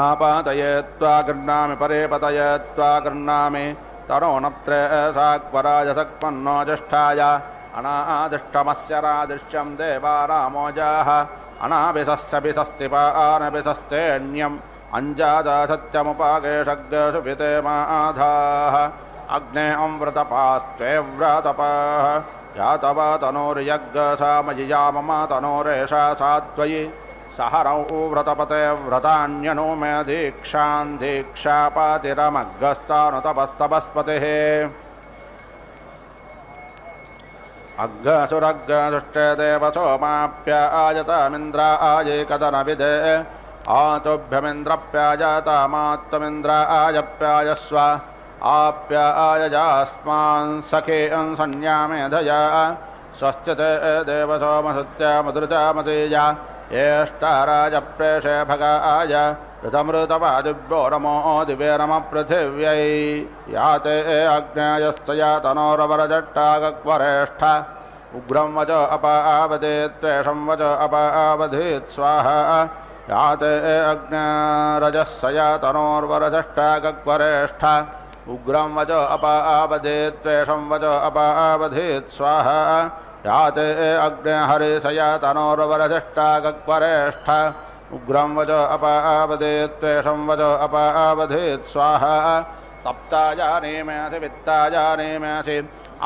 आपातये त्वा गृह्णामि परे पतये त्वा गृह्णामि तनोनप्त्रे साक्वराय सक्पन्नो ज्येष्ठाय अनादिष्टमस्य रादिष्यं देवारामोजाः अनाभिसस्य विसस्तिपानभिसस्तेऽन्यम् अञ्जात सत्यमुपाकेशग्गसु पितेमाधाः अग्ने अमृतपास्त्वेव्रतपाः यातव तनोर्यज्ञसामयिया मम तनोरेषा सा त्वयि सहरौ व्रतपते व्रतान्यनो मे दीक्षां दीक्षापातिरमग्गस्तानुतपस्तपस्पतिः अग्गसुरग्गसुष्टे देव सोमाप्यायतमिन्द्रायै कदनविदे आतुभ्यमिन्द्रप्यायतमात्तमिन्द्रायप्यायस्व आप्यायजास्मान् सखे संन्यामेधया स्वस्तिते देव सोमसत्यामधुरचामतेजा येष्टाराजप्रेषे भगाय ऋतमृतपादिभ्यो नमो दिवे नमः पृथिव्यै याते अग्नेयस्तया तनोरवरजट्टागक्वरेष्ठ उग्रं वच अपावदे त्वेषं वच अपावधीत् स्वाहा याते अग्नेरजस्सया तनोर्वरजट्टागक्वरेष्ठ उग्रं वच अपावदे त्वेषं वच अपावधीत् स्वाहा याते अग्नेहरिसया तनोर्वरजट्टागक्वरेष्ठ उग्रं वच अपावदे त्वेषं वच अपावधीत् स्वाहा तप्ताजानीमेऽसि वित्ताजानीमेऽसि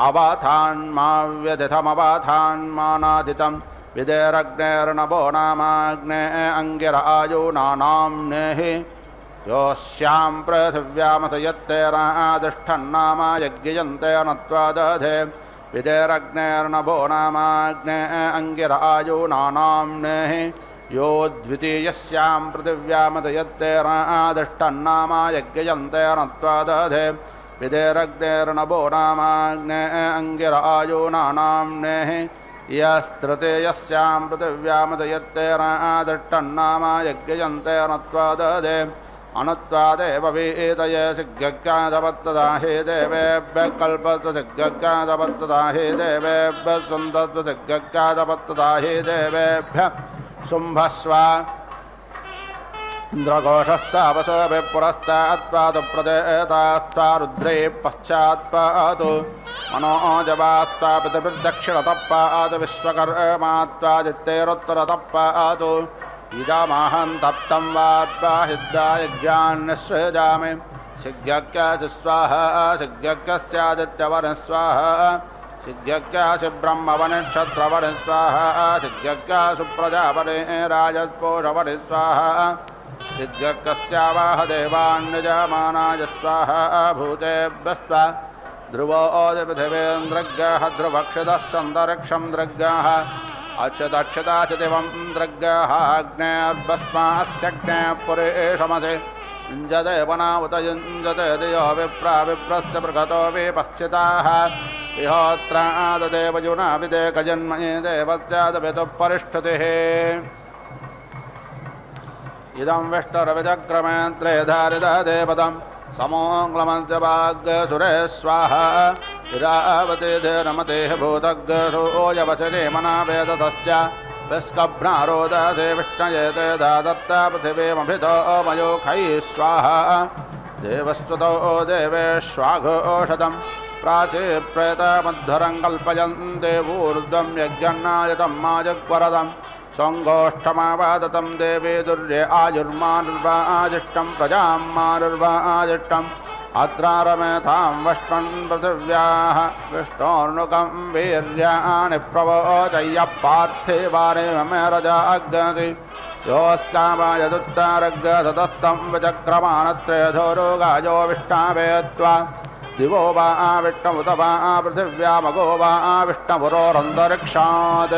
अवाथान्माव्यथितमवाथान्मानादितं विदेरग्नेर्नभो नामाग्ने अङ्गिरायुनानाम्नेहि योऽस्यां पृथिव्यामथ यत्तेनादिष्ठन्नाम यज्ञयन्ते नत्वा दधे विदेरग्नेर्नभो नामाग्ने अङ्गिरायुनानाम्नेहि यो द्वितीयस्यां पृथिव्यामथ यत्तेनादिष्ठन्नाम यज्ञयन्ते नत्वा दधे विदेरग्नेर्नभो नामाग्ने अङ्गिरायुनानाम्नेहि यस्तृतीयस्यां पृथिव्यामथ यत्तेनादिष्ठन्नाम यज्ञयन्ते नत्वा दधे अनुत्वादेव वीतये सिज्ञज्ञातपत्तदा हि देवेभ्यः कल्पत्वसिज्ञज्ञातपत्तदा हि देवेभ्यः सुन्दत्वसिज्ञज्ञातपत्तदा हि देवेभ्यः शुम्भस्व इन्द्रघोषस्तावसोऽपि पुरस्तात्पादु प्रदेतास्त्वा रुद्रे पश्चात्पादु मनोजवास्त्वा पितृभिर्दक्षिणतप्पादु विश्वकर्मात्वादित्यैरुत्तरतप्पादु इदमहं तप्तं वाद्वाहिद्वायज्ञान्निःसृजामि सिज्ञज्ञासि स्वाहा सिज्ञज्ञस्यादित्यवनि स्वाहा सिज्ञज्ञासि ब्रह्मवनिक्षत्रवनि स्वाहा सिज्ञज्ञासु प्रजावनि राजत्पोषवनि स्वाहा सिज्ञज्ञस्यावाह देवान्यजमानाय स्वाहा भूतेभ्यस्त्वा ध्रुवो पृथिवीन्द्रज्ञः ध्रुवक्षितः सन्तरिक्षं द्रज्ञः अक्षदक्षदाचिदिवं द्रग्गाः अग्नेर्भस्मास्यग्ने पुरेशमसे युञ्जते वनावत युञ्जते दियो विप्रा विप्रस्य पृगतो विपश्चिताः विहोत्राददेवयुना विदेकजन्मये देवस्यादभितुः परिष्ठतिः इदं विष्णुरविचक्रमे त्रेधारिदः देवतम् समोङ्ग्लमञ्चभाग्सुरे स्वाहा इरावते नमतेः भूतग्सोऽयवचने मनावेदतश्च विस्कभ्रारोदसे विष्णयेते दादत्ता पृथिवीमभितो मयोखैः स्वाहा देवस्तुतो देवेष्वाघोषतं प्राचे प्रेतमध्वरं कल्पयन्ते ऊर्ध्वं यज्ञन्नायतं माजग्वरदं स्वङ्गोष्ठमावादतं देवे दुर्ये आयुर्मानुर्वाजिष्टं प्रजां मानुर्वाजिष्टम् अत्रारमेथां वष्टन् पृथिव्याः विष्णोर्नुकं वीर्याणि प्रवोचय्य पार्थिवानि मम रजाग्नसि योऽस्कामायदुत्तारग्गसतस्तं विचक्रमाणत्रेधोरुगायो विष्णावेत्वा दिवो वा विष्णुमुत वा पृथिव्यामगो वा विष्णुपुरोरन्तरिक्षात्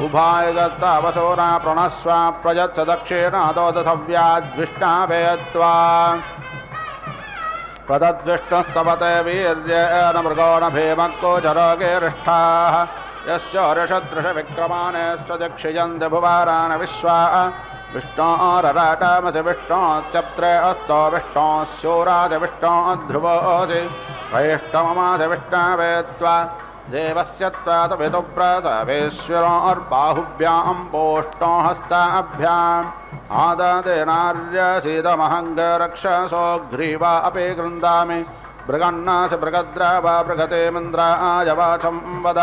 उभाय गत्तावसोना प्रणस्वा प्रयच्छ दक्षिणादो दशव्याद्विष्णावेत्वा प्रदद्विष्णुस्तपते वीर्येण मृगो न भीमक्कोचरोगिरिष्ठाः यस्य ऋषदृशविक्रमाणे स्वदक्षियन्ति भुवारान् विश्वा विष्णोरराटामसि विष्णोश्चप्त्रे अस्तो विष्णोस्योराज विष्णोध्रुवोऽसि वैष्णवमासि विष्णवेत्वा देवस्य त्वात् विदुप्रसवेश्वरोर्बाहुभ्यां पोष्णो हस्ताभ्याम् आददेनार्यसीदमहङ्गरक्षसो ग्रीवा अपि गृन्दामि భృగన్నాశ భృగద్రావా భృగతేమింద్రాయ వాచం వద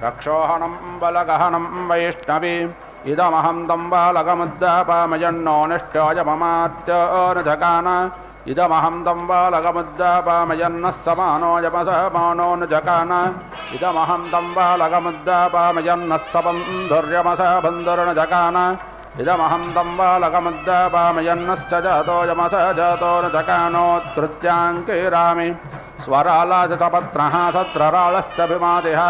రక్షోహణం బలగహనం వైష్ణవి ఇదమహం తం బాలకముద్దాపామయన్నో నిష్ఠాయ మమాత్యోనుజకాన ఇదమహం తం బాలకముద్దాపామయన్నః సమానో యమసమానో నుజకాన ఇదమహం తం బాలకముద్దాపామయన్నః సబంధుర్యమస బంధుర్నుజకాన ఇదమహం తం బాలకముద్దాపామయన్నశ్చ జాతో యమస జాతో నుజకానోత్కృత్యాంకిరామి స్వరాళాచపత్రః సత్రరాళస్య విమాతిః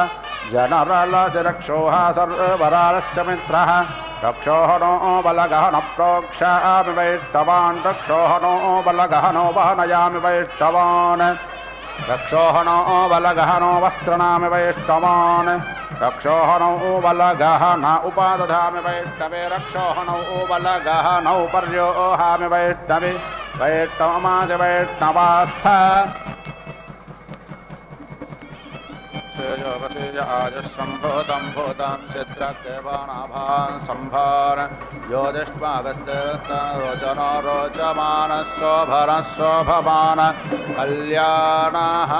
जनरालस्य रक्षोः सर्वरालस्य मित्रः रक्षोहनो बलगहन प्रोक्षामि वैष्णवान् रक्षोहनो बलगहनो वहनयामि वैष्णवान् रक्षोहनो बलगहनो वस्त्रणामि वैष्णवान् रक्षोहनो बलगहन उपादधामि वैष्णवे रक्षोहनो बलगहनौ पर्योहामि वैष्णवे वैष्णवमाज वैष्णवास्थ आजस्संभूतं भूतं चित्रकेवानाभां संभार योदिष्मागतरोचनो रोचमानः शोभनः शोभमानः कल्याणः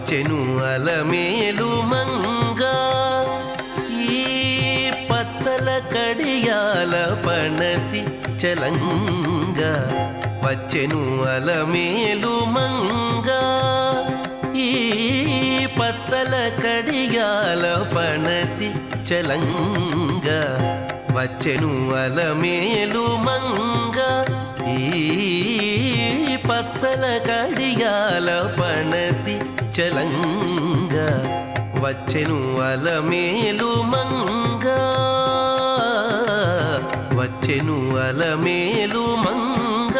వచ్చెను అలమేలు మంగ ఈ పచ్చల కడియాల పణతి చలంగ వచ్చెను అలమేలు మంగ ఈ పచ్చల కడియాల పణతి చలంగ వచ్చెను అలమేలు మంగ ఈ పచ్చల కడియాల పణతి చలంగ వచ్చెను అలమేలు మంగ వచ్చెను అలమేలు మంగ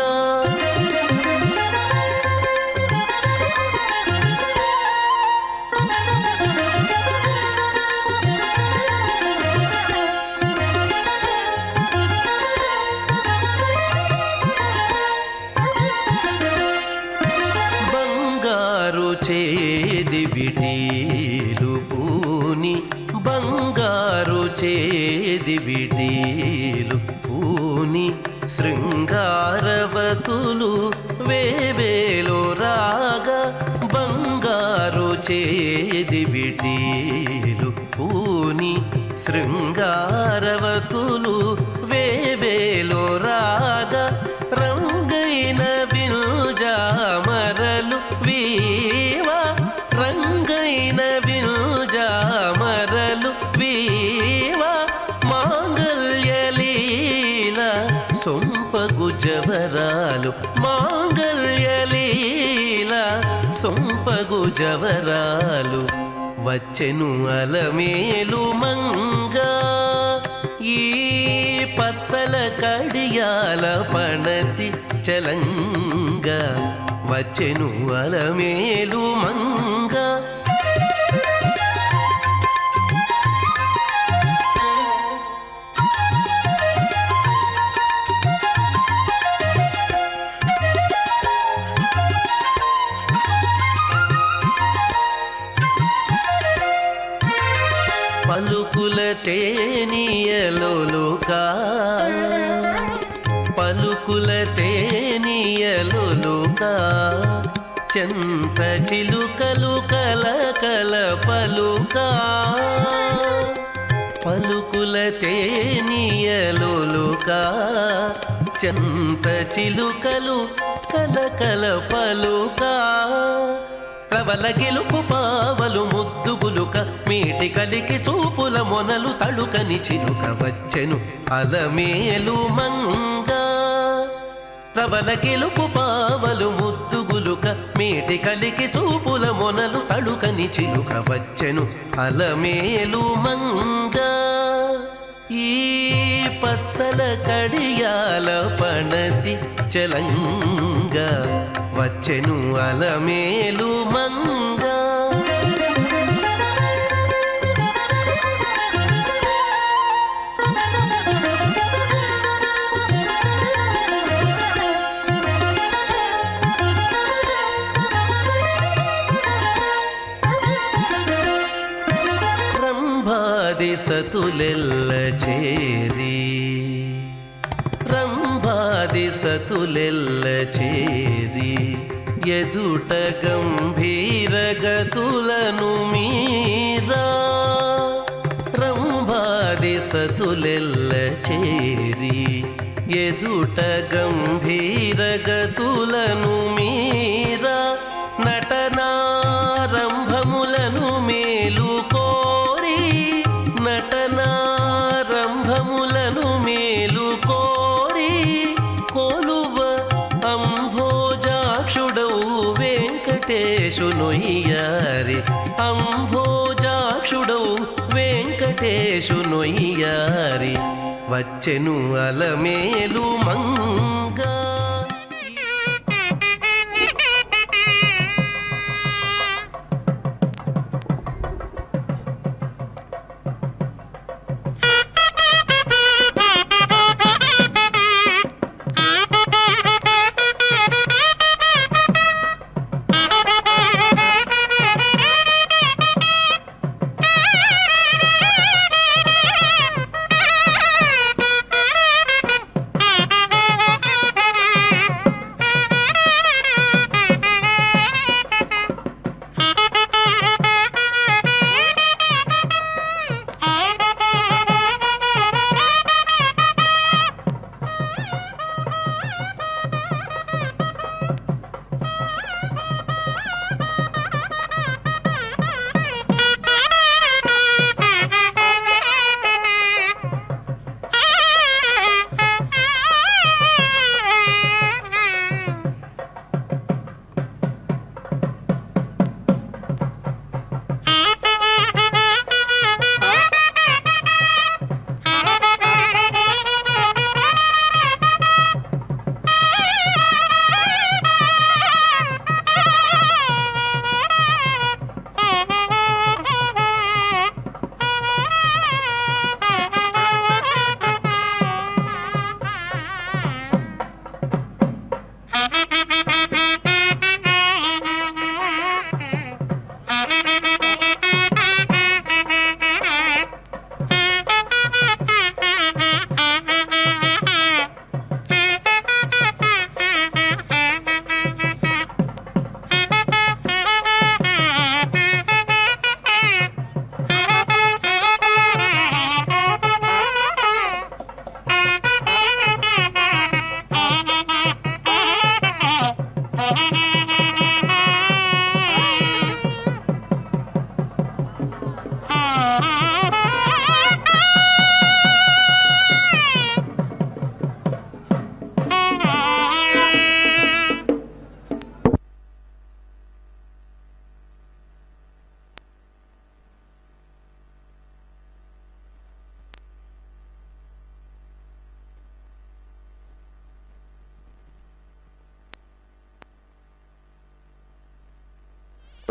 చేది విటీలు పూని బంగారు చేది విటీలు పూని శృంగారవతులు వేవేలో రాగా బంగారు చేది విటీలు పూని శృంగారవతులు వేవేలో రాగా రంగైన విల్జామరలు వీవా రంగైన విల్జామరలు వీవా మాంగళ్యలీల సొంపగు జవరాలు మాంగళ్యలీల సొంపగు జవరాలు వచ్చెను అలమేలు మంగా ఈ పచ్చల కడియాల పణతి చలంగా వచ్చెను అలమేలు మంగా పలుకుల తేనియలోలుకా పలుకుల తేనియలోలుకా చెంత చిలుకలు కలకల పలుకా పలుకుల తేనియలోలుకా చెంత చిలుకలు కలకల పలుకా ప్రబల గెలుపు పావలు ముద్దుగులుక మీటి కలికి చూపుల మొనలు తడుకని చిలుక వచ్చెను అలమేలు మంగా ప్రబల గెలుపు పావలు ముద్దుగులుక మీటి కలికి చూపుల మొనలు తడుకని చిలుక వచ్చెను అలమేలు మంగా ఈ పచ్చల కడియాల పణతి చలంగా వచ్చెను అలమేలు మంగా రంభాది సతులెల్ల చేరి రంభాది సతులెల్ల చేరి ఎదుట గంభీర గతులను మీరా రంభాది సతులెల్ల చేరి ఎదుట గంభీర గతులను మీరా నటనారంభములను మేలు కోరి నటనారంభములను మేలు కోరి కొలువ అంభోజాక్షుడవు వెంకటేశునొయ్యారి అంభోజాక్షుడవు వెంకటేశునొయ్యారి వచ్చెను అలమేలు మంగా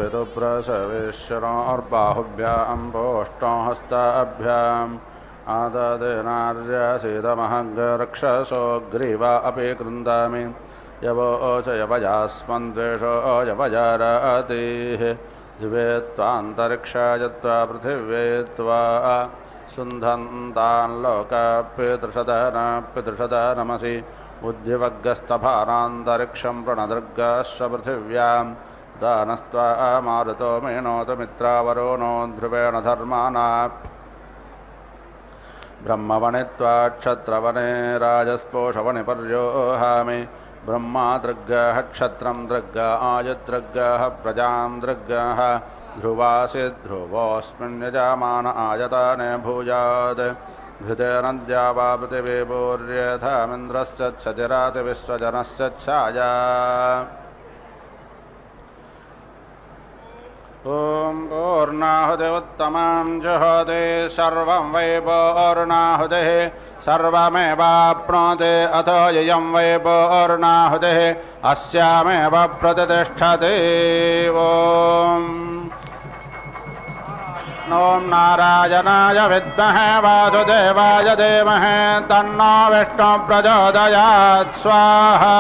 पितुप्रसवेश्वरोर्बाहुभ्यां पोष्टहस्ताभ्याम् आददेनार्यसीदमहङ्गरक्षसो ग्रीवा अपि कृन्दामि यवो च यवजास्मन्द्वेषो यवजारातिः दिवे त्वान्तरिक्षाय त्वा पृथिव्ये त्वा सुन्धन्तान् लोकपितृषदा नमसि बुद्धिवग्गस्तभारान्तरिक्षं प्रणदृग्गश्च पृथिव्यां दानस्त्वा मारुतो मेनोत मित्रावरो नो ध्रुवेण धर्माना ब्रह्मवने त्वा क्षत्रवने राजस्पोषवने पर्योहामि ब्रह्मा दृग्गः क्षत्रं दृग्ग आयदृग्गः प्रजां दृग्गः ध्रुवासि ध्रुवोऽस्मिन् यजमान आयताने भूयात् घृतेनद्या वा पृथिवी पूर्यथामिन्द्रस्य क्षतिराति विश्वजनस्य छाया ॐ पूर्णाहुतिरुत्तमां जुहोति सर्वं वै पूर्णाहुतिः सर्वमेवाप्नोति अथो ययं वै पूर्णाहुतिः अस्यामेव प्रतिष्ठति ॐ नारायणाय विद्महे वासुदेवाय धीमहि तन्नो विष्णुः प्रचोदयात् स्वाहा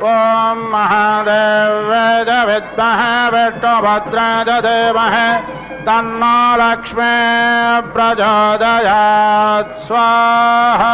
ॐ महादेव्याय विद्महे विष्णुभद्राय धीमहि तन्नो लक्ष्मी प्रचोदयात् स्वाहा